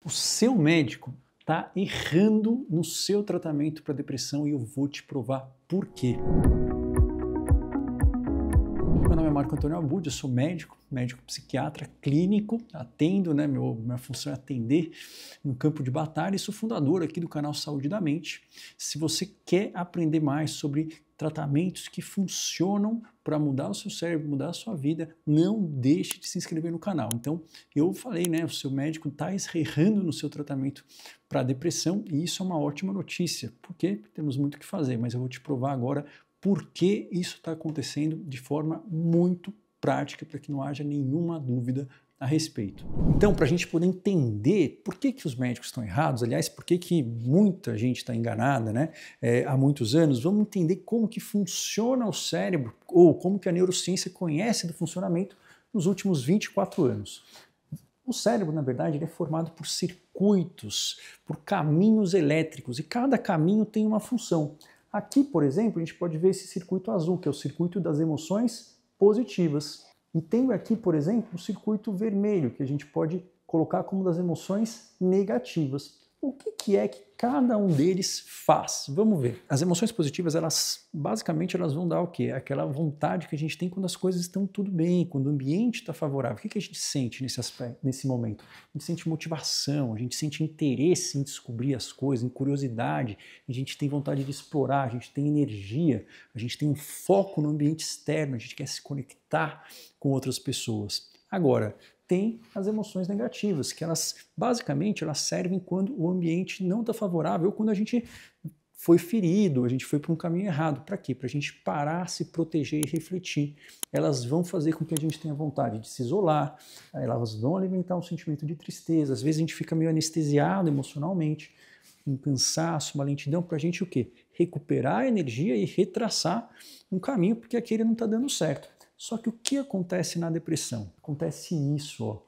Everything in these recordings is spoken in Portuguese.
O seu médico está errando no seu tratamento para depressão e eu vou te provar por quê. Meu nome é Marco Antônio Abud, eu sou médico psiquiatra clínico, atendo, minha função é atender no campo de batalha e sou fundador aqui do canal Saúde da Mente. Se você quer aprender mais sobre tratamentos que funcionam para mudar o seu cérebro, mudar a sua vida, não deixe de se inscrever no canal. Então, eu falei, o seu médico está errando no seu tratamento para depressão e isso é uma ótima notícia, porque temos muito o que fazer, mas eu vou te provar agora por que isso está acontecendo de forma muito prática, para que não haja nenhuma dúvida a respeito. Então, para a gente poder entender por que os médicos estão errados, aliás, por que muita gente está enganada há muitos anos, vamos entender como que funciona o cérebro, ou como que a neurociência conhece do funcionamento nos últimos 24 anos. O cérebro, na verdade, ele é formado por circuitos, por caminhos elétricos, e cada caminho tem uma função. Aqui, por exemplo, a gente pode ver esse circuito azul, que é o circuito das emoções positivas. E tem aqui, por exemplo, o circuito vermelho, que a gente pode colocar como das emoções negativas. O que é que cada um deles faz? Vamos ver. As emoções positivas, basicamente elas vão dar o quê? Aquela vontade que a gente tem quando as coisas estão tudo bem, quando o ambiente está favorável. O que a gente sente nesse aspecto, nesse momento? A gente sente motivação, a gente sente interesse em descobrir as coisas, em curiosidade, a gente tem vontade de explorar, a gente tem energia, a gente tem um foco no ambiente externo, a gente quer se conectar com outras pessoas. Agora, tem as emoções negativas, que basicamente elas servem quando o ambiente não está favorável, ou quando a gente foi ferido, a gente foi para um caminho errado. Para quê? Para a gente parar, se proteger e refletir. Elas vão fazer com que a gente tenha vontade de se isolar, elas vão alimentar um sentimento de tristeza, às vezes a gente fica meio anestesiado emocionalmente, um cansaço, uma lentidão, para a gente o quê? Recuperar a energia e retraçar um caminho, porque aquele não está dando certo. Só que o que acontece na depressão? Acontece isso, ó.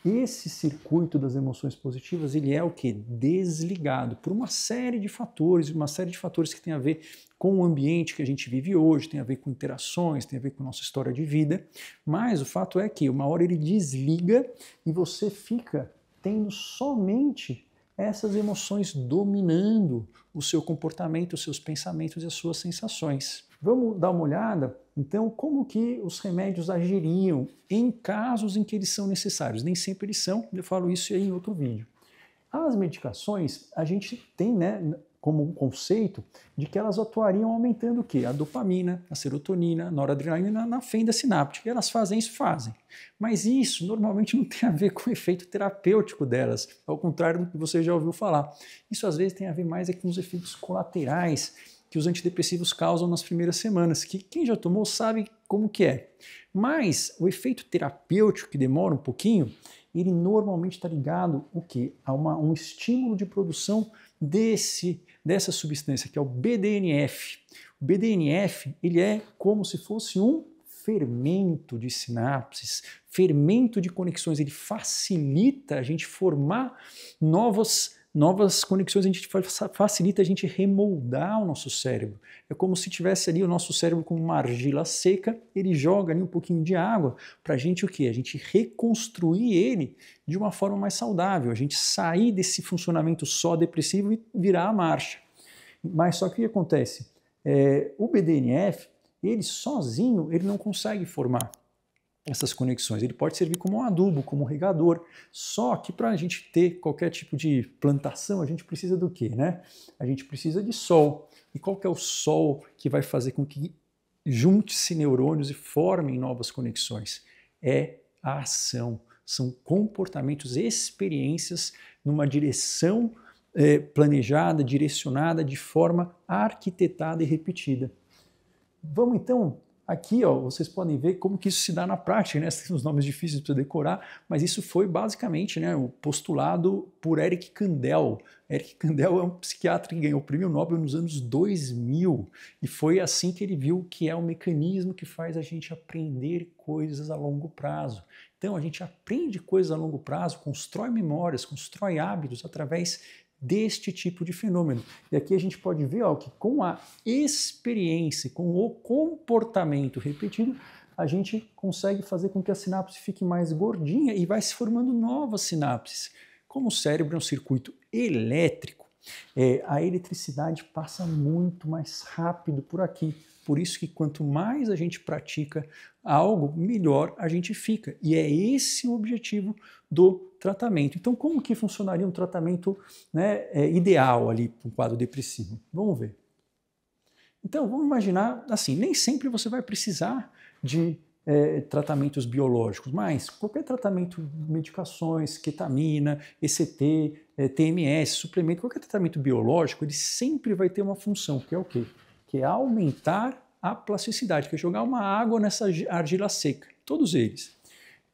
Esse circuito das emoções positivas, ele é o quê? Desligado por uma série de fatores que tem a ver com o ambiente que a gente vive hoje, tem a ver com interações, tem a ver com a nossa história de vida, mas o fato é que uma hora ele desliga e você fica tendo somente essas emoções dominando o seu comportamento, os seus pensamentos e as suas sensações. Vamos dar uma olhada, então, como que os remédios agiriam em casos em que eles são necessários. Nem sempre eles são, eu falo isso aí em outro vídeo. As medicações, a gente tem como um conceito de que elas atuariam aumentando o quê? A dopamina, a serotonina, a noradrenalina na fenda sináptica. E elas fazem isso? Fazem. Mas isso normalmente não tem a ver com o efeito terapêutico delas, ao contrário do que você já ouviu falar. Isso às vezes tem a ver mais com os efeitos colaterais que os antidepressivos causam nas primeiras semanas, que quem já tomou sabe como que é. Mas o efeito terapêutico, que demora um pouquinho, ele normalmente está ligado o quê? A um estímulo de produção dessa substância, que é o BDNF. O BDNF ele é como se fosse um fermento de sinapses, fermento de conexões, ele facilita a gente formar novas conexões, facilita a gente remoldar o nosso cérebro. É como se tivesse ali o nosso cérebro com uma argila seca, ele joga ali um pouquinho de água para a gente o quê? A gente reconstruir ele de uma forma mais saudável, a gente sair desse funcionamento só depressivo e virar a marcha. Mas só que o que acontece? O BDNF, ele sozinho, ele não consegue formar essas conexões. Ele pode servir como um adubo, como um regador, só que para a gente ter qualquer tipo de plantação, a gente precisa do quê, A gente precisa de sol. E qual que é o sol que vai fazer com que junte-se neurônios e formem novas conexões? É a ação. São comportamentos, experiências numa direção planejada, direcionada, de forma arquitetada e repetida. Vamos então. Aqui, ó, vocês podem ver como que isso se dá na prática, Tem os nomes difíceis para decorar, mas isso foi basicamente o postulado por Eric Kandel. Eric Kandel é um psiquiatra que ganhou o prêmio Nobel nos anos 2000 e foi assim que ele viu que é o mecanismo que faz a gente aprender coisas a longo prazo. Então, a gente aprende coisas a longo prazo, constrói memórias, constrói hábitos através deste tipo de fenômeno. E aqui a gente pode ver que com a experiência, com o comportamento repetido, a gente consegue fazer com que a sinapse fique mais gordinha e vai se formando novas sinapses. Como o cérebro é um circuito elétrico, a eletricidade passa muito mais rápido por aqui. Por isso que quanto mais a gente pratica algo, melhor a gente fica. E é esse o objetivo do tratamento. Então, como que funcionaria um tratamento, né, ideal ali para um quadro depressivo? Vamos ver. Então, vamos imaginar assim, nem sempre você vai precisar de tratamentos biológicos, mas qualquer tratamento, medicações, ketamina, ECT, TMS, suplemento, qualquer tratamento biológico, ele sempre vai ter uma função, que é o quê? Que é aumentar a plasticidade, que é jogar uma água nessa argila seca, todos eles.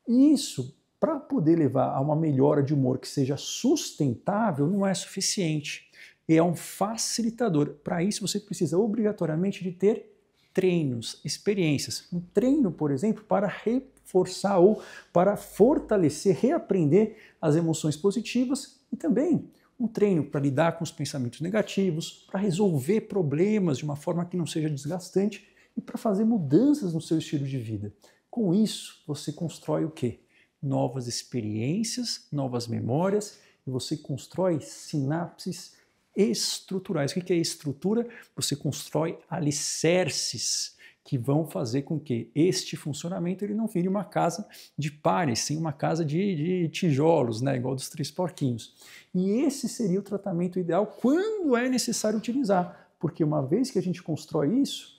E isso, para poder levar a uma melhora de humor que seja sustentável, não é suficiente. É um facilitador. Para isso, você precisa obrigatoriamente de ter treinos, experiências. Um treino, por exemplo, para reforçar ou para fortalecer, reaprender as emoções positivas e também um treino para lidar com os pensamentos negativos, para resolver problemas de uma forma que não seja desgastante e para fazer mudanças no seu estilo de vida. Com isso, você constrói o quê? Novas experiências, novas memórias e você constrói sinapses estruturais. O que é estrutura? Você constrói alicerces que vão fazer com que este funcionamento ele não vire uma casa de pares, sim uma casa de tijolos, né, igual dos Três Porquinhos. E esse seria o tratamento ideal quando é necessário utilizar, porque uma vez que a gente constrói isso,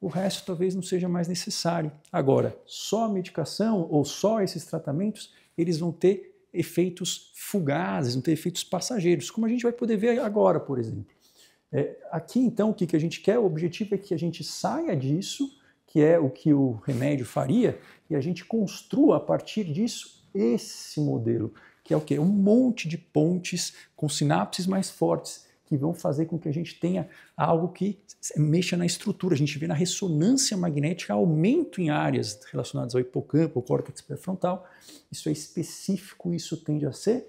o resto talvez não seja mais necessário. Agora, só a medicação ou só esses tratamentos, eles vão ter efeitos fugazes, vão ter efeitos passageiros, como a gente vai poder ver agora, por exemplo. Aqui, então, o que a gente quer? O objetivo é que a gente saia disso, que é o que o remédio faria, e a gente construa a partir disso esse modelo, que é o quê? Um monte de pontes com sinapses mais fortes, que vão fazer com que a gente tenha algo que mexa na estrutura. A gente vê na ressonância magnética aumento em áreas relacionadas ao hipocampo, ao córtex pré-frontal. Isso é específico, isso tende a ser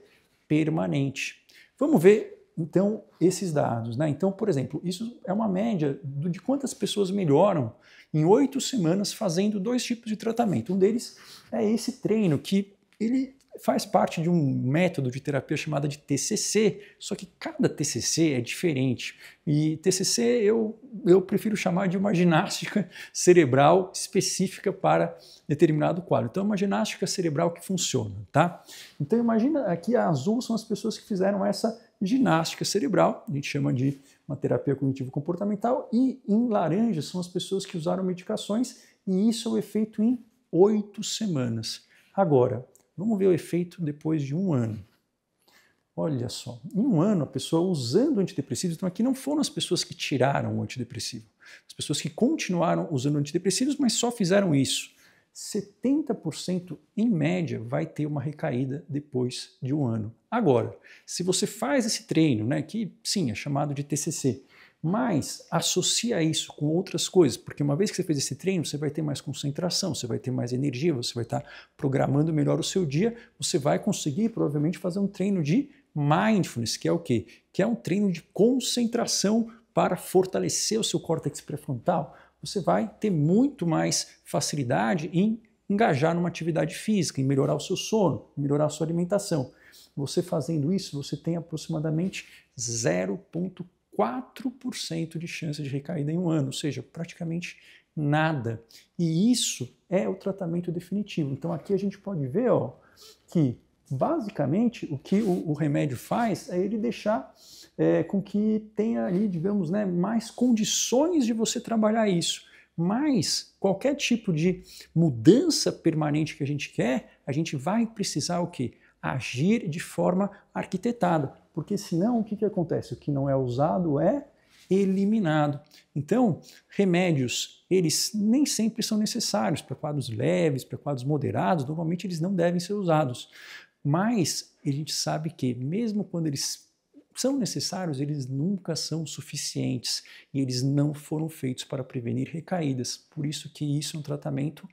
permanente. Vamos ver, então, esses dados, né? Então, por exemplo, isso é uma média de quantas pessoas melhoram em 8 semanas fazendo 2 tipos de tratamento. Um deles é esse treino, que ele faz parte de um método de terapia chamada de TCC, só que cada TCC é diferente. E TCC eu prefiro chamar de uma ginástica cerebral específica para determinado quadro. Então é uma ginástica cerebral que funciona, tá? Então imagina, aqui a azul são as pessoas que fizeram essa ginástica cerebral, a gente chama de uma terapia cognitivo-comportamental, e em laranja são as pessoas que usaram medicações, e isso é o efeito em 8 semanas. Agora, vamos ver o efeito depois de 1 ano. Olha só, em 1 ano a pessoa usando antidepressivos, então aqui não foram as pessoas que tiraram o antidepressivo, as pessoas que continuaram usando antidepressivos, mas só fizeram isso. 70% em média vai ter uma recaída depois de 1 ano. Agora, se você faz esse treino, né, que sim, é chamado de TCC, mas associa isso com outras coisas, porque uma vez que você fez esse treino, você vai ter mais concentração, você vai ter mais energia, você vai estar programando melhor o seu dia, você vai conseguir provavelmente fazer um treino de mindfulness, que é o quê? Que é um treino de concentração para fortalecer o seu córtex pré-frontal. Você vai ter muito mais facilidade em engajar numa atividade física, em melhorar o seu sono, melhorar a sua alimentação. Você fazendo isso, você tem aproximadamente 0,4% de chance de recaída em 1 ano, ou seja, praticamente nada. E isso é o tratamento definitivo. Então aqui a gente pode ver, ó, que basicamente o que o remédio faz é ele deixar com que tenha ali, digamos, né, mais condições de você trabalhar isso. Mas qualquer tipo de mudança permanente que a gente quer, a gente vai precisar o quê? Agir de forma arquitetada, porque senão o que acontece? O que não é usado é eliminado. Então, remédios, eles nem sempre são necessários para quadros leves, para quadros moderados, normalmente eles não devem ser usados. Mas a gente sabe que mesmo quando eles são necessários, eles nunca são suficientes e eles não foram feitos para prevenir recaídas. Por isso que isso é um tratamento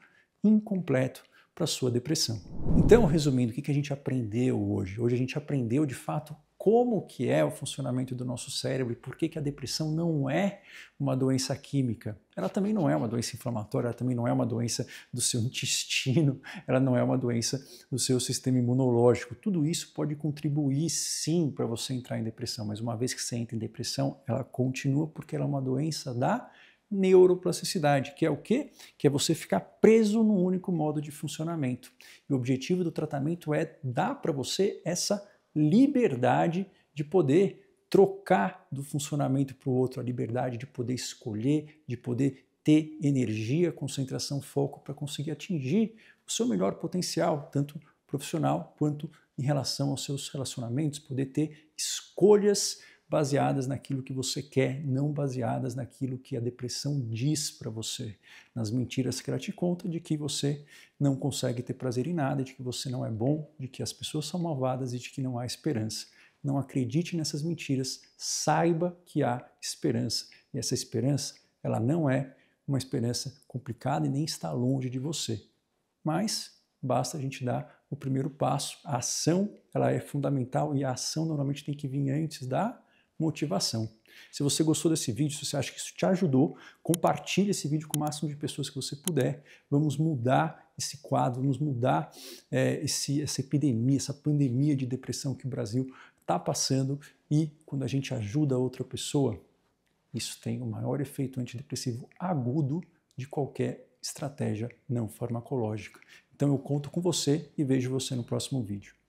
incompleto para a sua depressão. Então, resumindo, o que a gente aprendeu hoje? Hoje a gente aprendeu, de fato, como que é o funcionamento do nosso cérebro e por que que a depressão não é uma doença química. Ela também não é uma doença inflamatória, ela também não é uma doença do seu intestino, ela não é uma doença do seu sistema imunológico. Tudo isso pode contribuir sim para você entrar em depressão, mas uma vez que você entra em depressão, ela continua porque ela é uma doença da neuroplasticidade, que é o quê? Que é você ficar preso num único modo de funcionamento. E o objetivo do tratamento é dar para você essa liberdade de poder trocar do funcionamento para o outro, a liberdade de poder escolher, de poder ter energia, concentração, foco para conseguir atingir o seu melhor potencial, tanto profissional quanto em relação aos seus relacionamentos, poder ter escolhas baseadas naquilo que você quer, não baseadas naquilo que a depressão diz para você, nas mentiras que ela te conta de que você não consegue ter prazer em nada, de que você não é bom, de que as pessoas são malvadas e de que não há esperança. Não acredite nessas mentiras, saiba que há esperança. E essa esperança, ela não é uma esperança complicada e nem está longe de você. Mas basta a gente dar o primeiro passo. A ação, ela é fundamental e a ação normalmente tem que vir antes da motivação. Se você gostou desse vídeo, se você acha que isso te ajudou, compartilhe esse vídeo com o máximo de pessoas que você puder. Vamos mudar esse quadro, vamos mudar essa epidemia, essa pandemia de depressão que o Brasil está passando, e quando a gente ajuda outra pessoa, isso tem o maior efeito antidepressivo agudo de qualquer estratégia não farmacológica. Então eu conto com você e vejo você no próximo vídeo.